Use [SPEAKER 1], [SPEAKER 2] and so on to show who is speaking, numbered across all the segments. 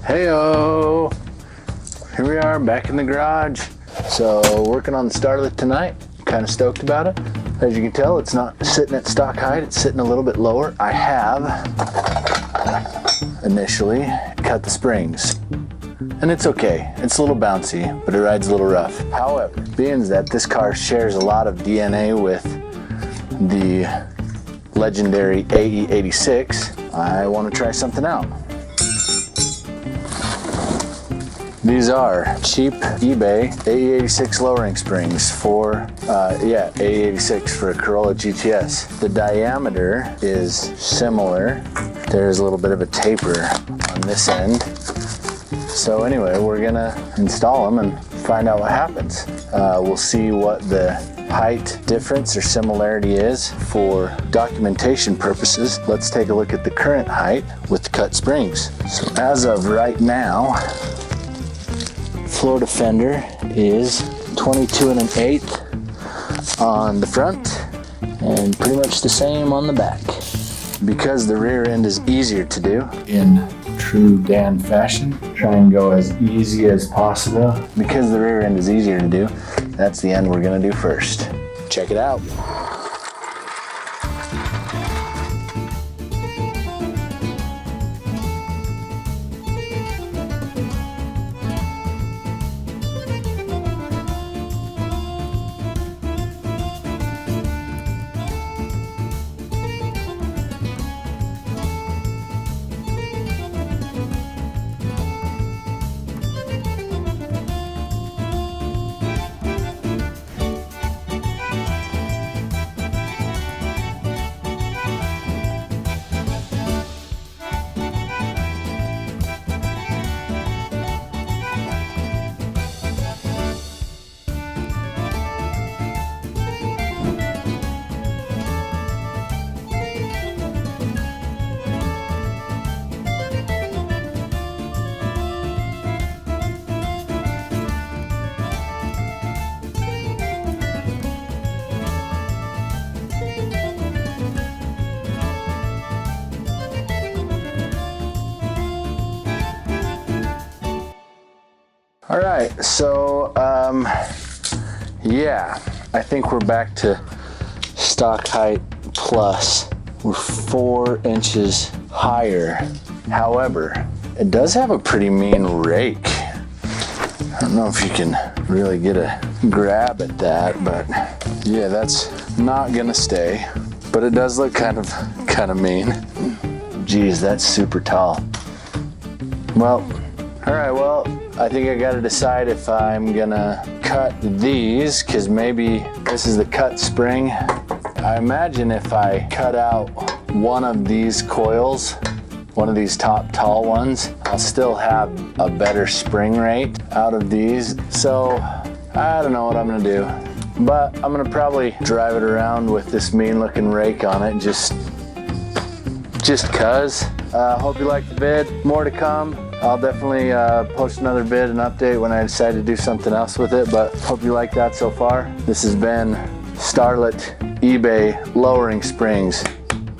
[SPEAKER 1] Heyo! Here we are back in the garage. So working on the Starlet tonight. Kind of stoked about it. As you can tell, it's not sitting at stock height, it's sitting a little bit lower. I have initially cut the springs. And it's okay, it's a little bouncy, but it rides a little rough. However, being that this car shares a lot of DNA with the legendary AE86, I want to try something out. These are cheap eBay AE86 lowering springs for, AE86 for a Corolla GTS. The diameter is similar. There's a little bit of a taper on this end. So anyway, we're gonna install them and find out what happens. We'll see what the height difference or similarity is for documentation purposes. Let's take a look at the current height with the cut springs. So as of right now, floor defender is 22 1/8 on the front and pretty much the same on the back. Because the rear end is easier to do, in true Dan fashion, try and go as easy as possible. Because the rear end is easier to do, that's the end we're gonna do first. Check it out. All right, so yeah, I think we're back to stock height plus. We're 4 inches higher. However, it does have a pretty mean rake. I don't know if you can really get a grab at that, but yeah, that's not gonna stay. But it does look kind of mean. Geez, that's super tall. Well, all right, well, I think I gotta decide if I'm gonna cut these, because maybe this is the cut spring. I imagine if I cut out one of these coils, one of these top tall ones, I'll still have a better spring rate out of these. So I don't know what I'm gonna do, but I'm gonna probably drive it around with this mean looking rake on it, just cuz. Hope you liked the vid. More to come. I'll definitely post another vid and update when I decide to do something else with it, but hope you like that so far. This has been Starlet eBay Lowering Springs,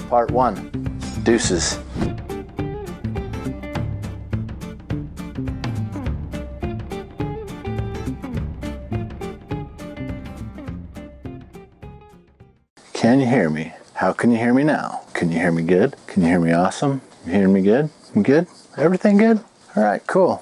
[SPEAKER 1] Part 1. Deuces. Can you hear me? How can you hear me now? Can you hear me good? Can you hear me awesome? You hearing me good? I'm good? Everything good? All right, cool.